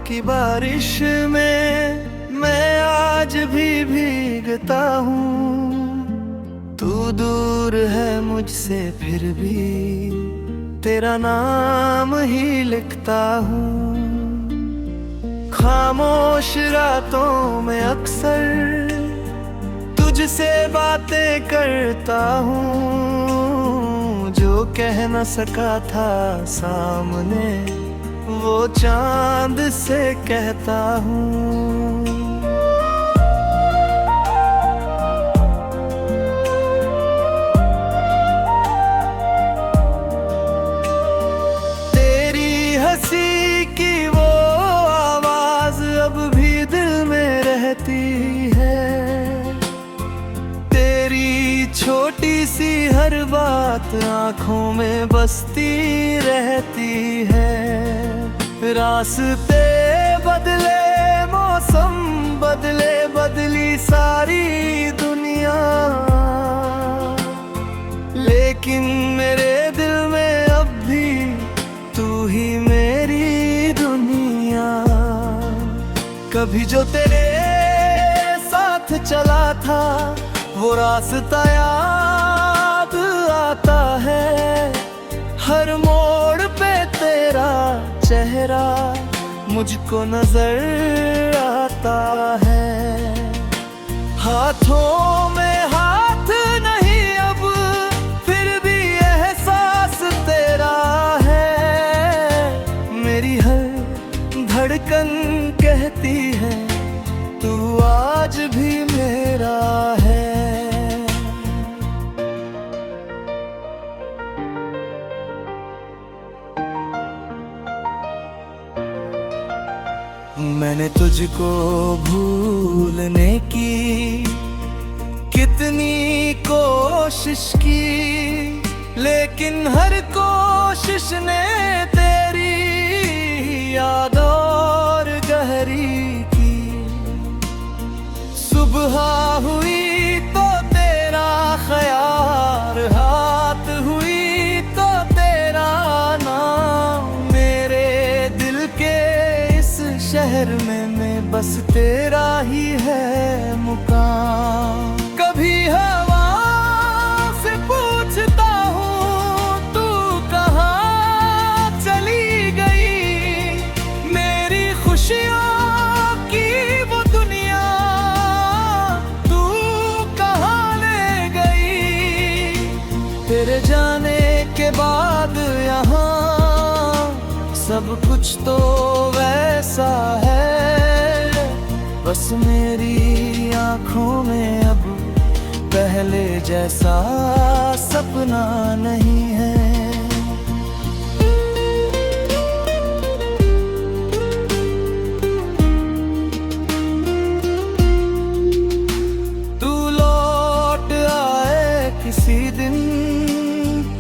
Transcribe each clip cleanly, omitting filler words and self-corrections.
की बारिश में मैं आज भी भीगता हूँ। तू दूर है मुझसे फिर भी तेरा नाम ही लिखता हूँ। खामोश रातों में अक्सर तुझसे बातें करता हूँ। जो कह न सका था सामने वो चांद से कहता हूँ। तेरी हंसी की वो आवाज अब भी दिल में रहती है। तेरी छोटी सी हर बात आँखों में बसती रहती है। रास्ते बदले, मौसम बदले, बदली सारी दुनिया, लेकिन मेरे दिल में अब भी तू ही मेरी दुनिया। कभी जो तेरे साथ चला था वो रास्ता याद आता है। हर मोड़ पे तेरा चेहरा मुझको नजर आता है। हाथों में हाथ नहीं अब फिर भी एहसास तेरा है। मेरी हर धड़कन कहती है तू आज भी मेरा है। मैंने तुझको भूलने की कितनी कोशिश की, लेकिन हर कोशिश ने तेरी याद और गहरी की। सुबह हुई तो तेरा ख्याल, रात हुई तो तेरा नाम। मेरे दिल के शहर में मैं बस तेरा ही है मुकाम। कभी हवा से पूछता हूँ तू कहाँ चली गई। मेरी खुशियों की वो दुनिया तू कहाँ ले गई। तेरे जाने के बाद यहाँ सब कुछ तो वैसा है। बस मेरी आँखों में अब पहले जैसा सपना नहीं है। तू लौट आए किसी दिन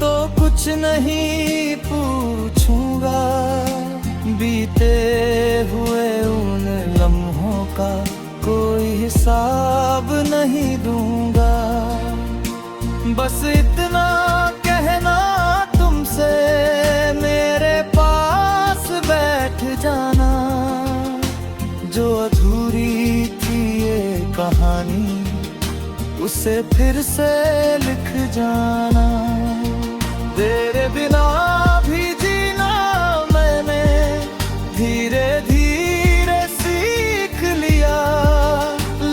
तो कुछ नहीं पूछूंगा। बीते हुए उन लम्हों का कोई हिसाब नहीं दूंगा। बस इतना कहना तुमसे मेरे पास बैठ जाना। जो अधूरी थी ये कहानी उसे फिर से लिख जाना। तेरे बिना भी जीना मैंने धीरे धीरे सीख लिया,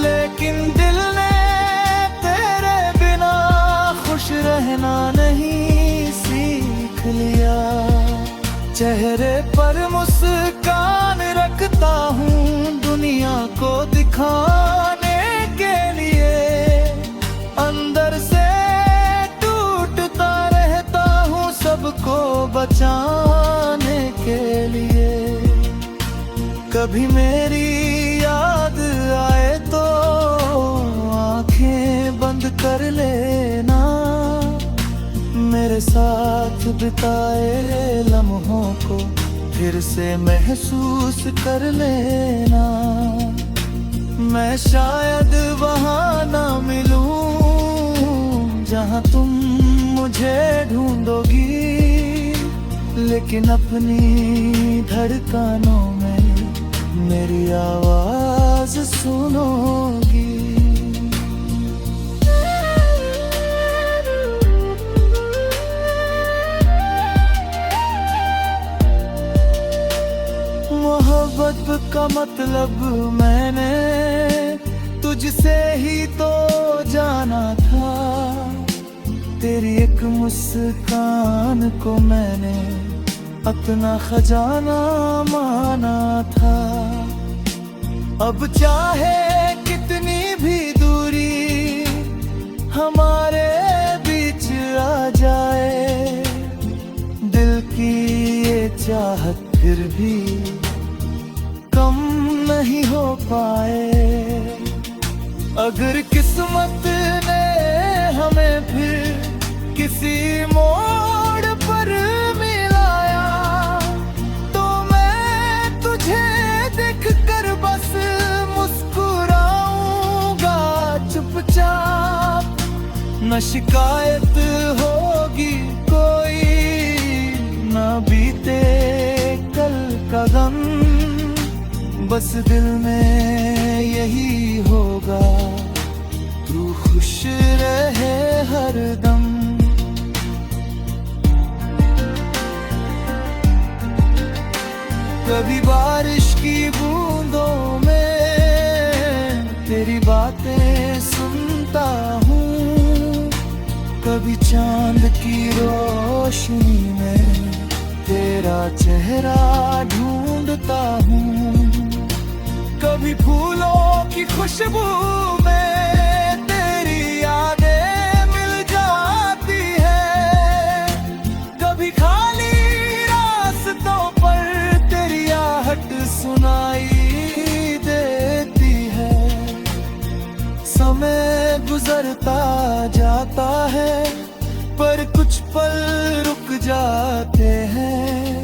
लेकिन दिल ने तेरे बिना खुश रहना नहीं सीख लिया। चेहरे पर मुस्कान रखता हूँ दुनिया को दिखाने के लिए। अंदर से टूटता रहता हूँ सबको बचाने के लिए। कभी मेरी याद आए तो आंखें बंद कर लेना। मेरे साथ बिताए लम्हों को फिर से महसूस कर लेना। मैं शायद वहाँ ना मिलूं जहाँ तुम मुझे ढूंढोगी, लेकिन अपनी धड़कनों में मेरी आवाज सुनोगी। मोहब्बत का मतलब मैंने तुझसे ही तो जाना था। तेरी एक मुस्कान को मैंने अपना खजाना माना था। अब चाहे कितनी भी दूरी हमारे बीच आ जाए, दिल की ये चाहत फिर भी कम नहीं हो पाए। अगर किस्मत ने हमें फिर किसी मोड़ पर मिलाया, तो मैं तुझे देखकर बस मुस्कुराऊंगा चुपचाप। न शिकायत होगी कोई, न बीते कल का गम, बस दिल में यही होगा, तू खुश रहे हरदम। कभी बारिश की बूंदों में तेरी बातें सुनता हूँ, कभी चांद की रोशनी में तेरा चेहरा ढूंढता हूँ, कभी फूलों की खुशबू में तेरी यादें मिल जाती है, कभी खाली रास्तों पर तेरी आहट सुनाई देती है। समय गुजरता जाता है पर कुछ पल रुक जाते हैं,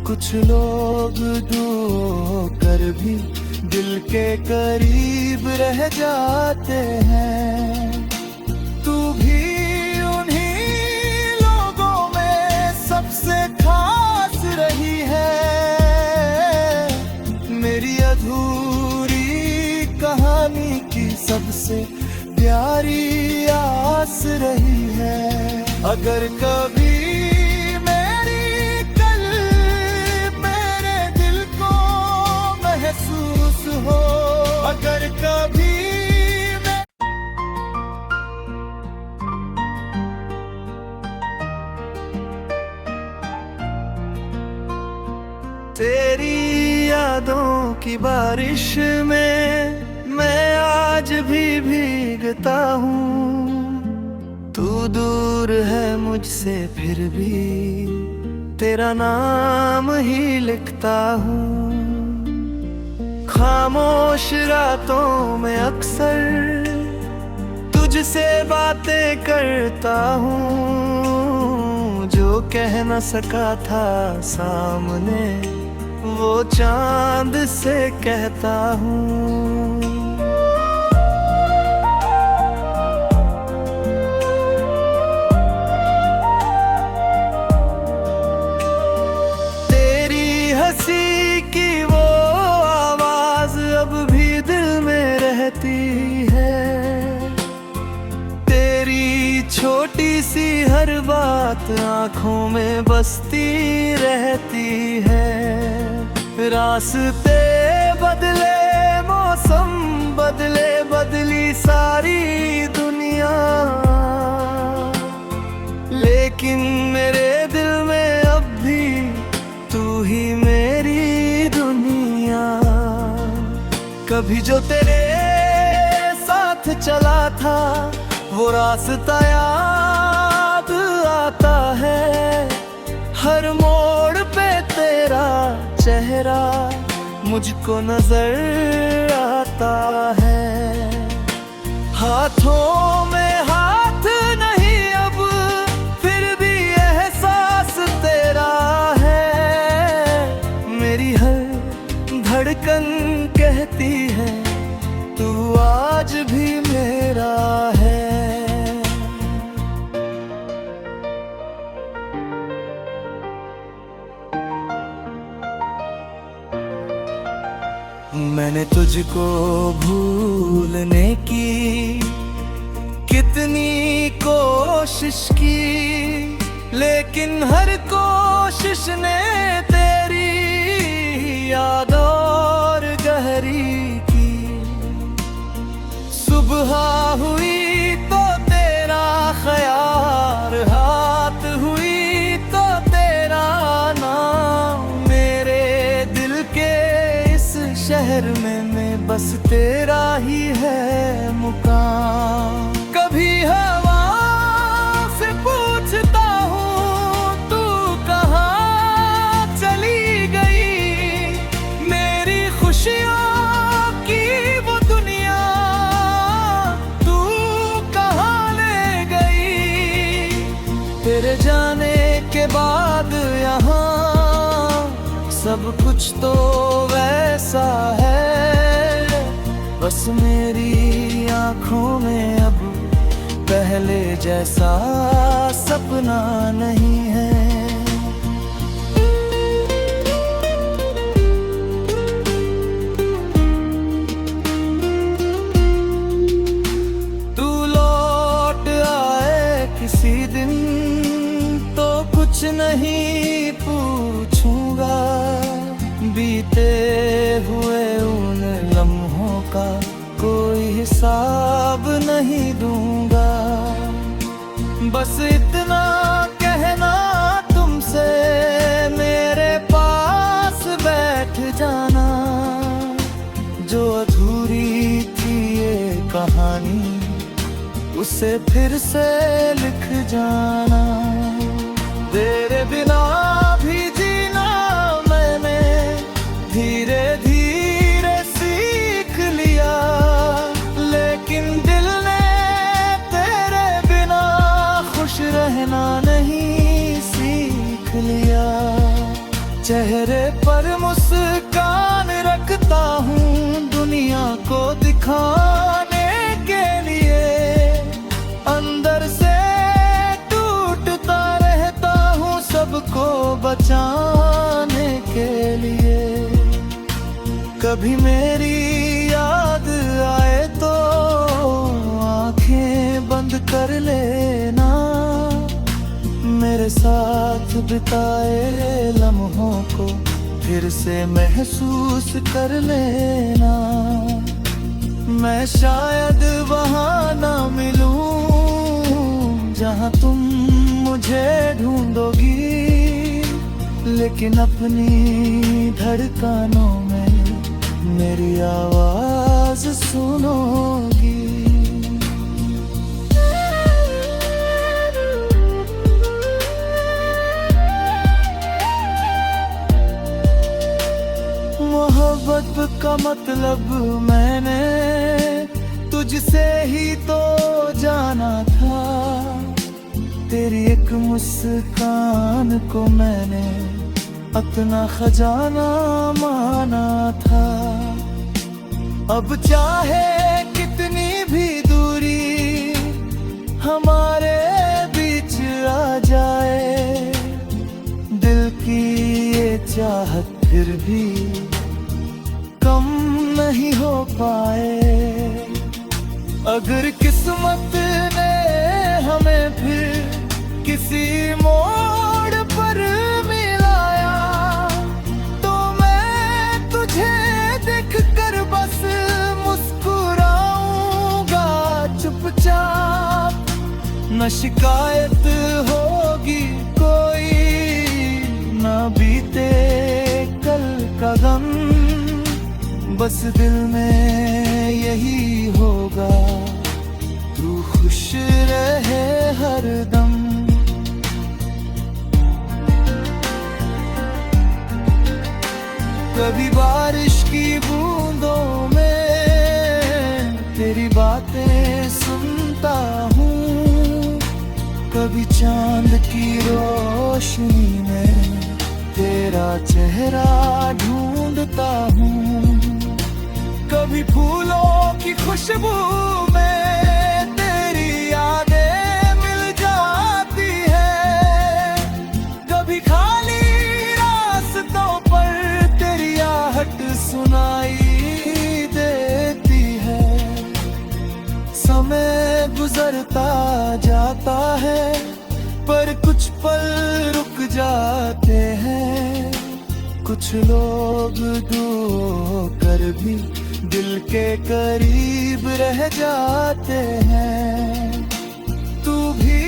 कुछ लोग दूर कर भी दिल के करीब रह जाते हैं। तू भी उन्हीं लोगों में सबसे खास रही है, मेरी अधूरी कहानी की सबसे प्यारी आस रही है। अगर कभी मेरी कल मेरे दिल को महसूस हो, अगर कभी मैं तेरी यादों की बारिश में मैं आज भी भीगता हूँ। तू दूर है मुझसे फिर भी तेरा नाम ही लिखता हूँ। खामोश रातों में अक्सर तुझसे बातें करता हूँ, जो कह न सका था सामने वो चांद से कहता हूँ। तेरी हंसी की वो आवाज अब भी दिल में रहती है, तेरी छोटी सी हर बात आंखों में बसती रहती है। रास्ते बदले, मौसम बदले, बदली सारी दुनिया, लेकिन मेरे दिल में अब भी तू ही मेरी दुनिया। कभी जो तेरे साथ चला था वो रास्ता याद आता है, हर मोड़ पे तेरा चेहरा मुझको नजर आता है। हाथों में हाथ नहीं अब फिर भी एहसास तेरा है, मेरी हर धड़कन कहती है तू आज भी मेरा है। तुझको भूलने की कितनी कोशिश की, लेकिन हर कोशिश ने तेरी याद और गहरी की। सुबह हुई तो तेरा ख्याल, रात हुई तो तेरा नाम। मेरे दिल के इस शहर में बस तेरा ही है मुकाम। कभी हवा से पूछता हूँ तू कहाँ चली गई, मेरी खुशियों की वो दुनिया तू कहाँ ले गई। तेरे जाने के बाद यहाँ सब कुछ तो वैसा है, बस मेरी आँखों में अब पहले जैसा सपना नहीं है। तू लौट आए किसी दिन तो कुछ नहीं पूछूंगा, बीते हुए उन लम्हों का कोई हिसाब नहीं दूंगा। बस इतना कहना तुमसे, मेरे पास बैठ जाना। जो अधूरी थी ये कहानी उसे फिर से लिख जाना। तेरे बिना भी जीना मैंने धीरे धीरे सीख लिया, लेकिन दिल ने तेरे बिना खुश रहना नहीं सीख लिया। चेहरे पर मुस्कान रखता हूँ दुनिया को दिखाने के लिए, अंदर से टूटता रहता हूँ सबको बचाने के लिए। कभी मेरी याद आए तो आंखें बंद कर लेना, मेरे साथ बिताए लम्हों को फिर से महसूस कर लेना। मैं शायद वहाँ ना मिलूं जहाँ तुम मुझे ढूंढोगी, लेकिन अपनी धड़कनों में मेरी आवाज सुनोगी। मोहब्बत का मतलब मैंने तुझसे ही तो जाना था, तेरी एक मुस्कान को मैंने अपना खजाना माना था। अब चाहे कितनी भी दूरी हमारे बीच आ जाए, दिल की ये चाहत फिर भी कम नहीं हो पाए। अगर किस्मत ने हमें फिर किसी मोड़ पर मिलाया, तो मैं तुझे देखकर बस मुस्कुराऊंगा चुपचाप। न शिकायत होगी कोई, न बीते कल का गम, बस दिल में यही होगा तू खुश रहे हरदम। कभी बारिश की बूंदों में तेरी बातें सुनता हूँ, कभी चांद की रोशनी में तेरा चेहरा ढूंढता हूँ, कभी फूलों की खुशबू में तेरी यादें मिल जाती है, कभी खाली रास्तों पर तेरी आहट सुनाई दे समय गुजरता जाता है, पर कुछ पल रुक जाते हैं। कुछ लोग दूर कर भी दिल के करीब रह जाते हैं। तू भी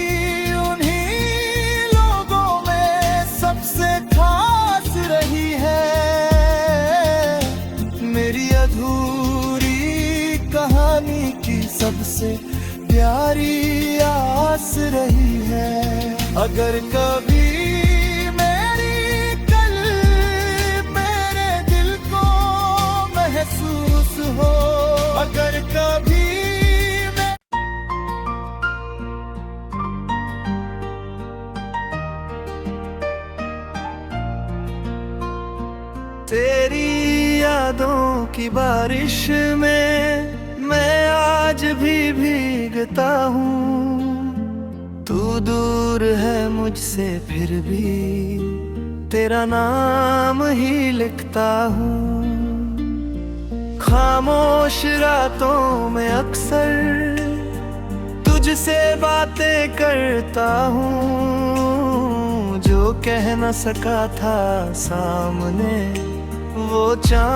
उन्हीं लोगों में सबसे खास रही है, मेरी अधूरी कहानी की सबसे प्यारी आस रही है। अगर कभी मेरी कल मेरे दिल को महसूस हो, अगर कभी तेरी यादों की बारिश में मैं आज भी भीगता हूँ। तू दूर है मुझसे फिर भी तेरा नाम ही लिखता हूँ। खामोश रातों में अक्सर तुझसे बातें करता हूँ। जो कह न सका था सामने वो चाँद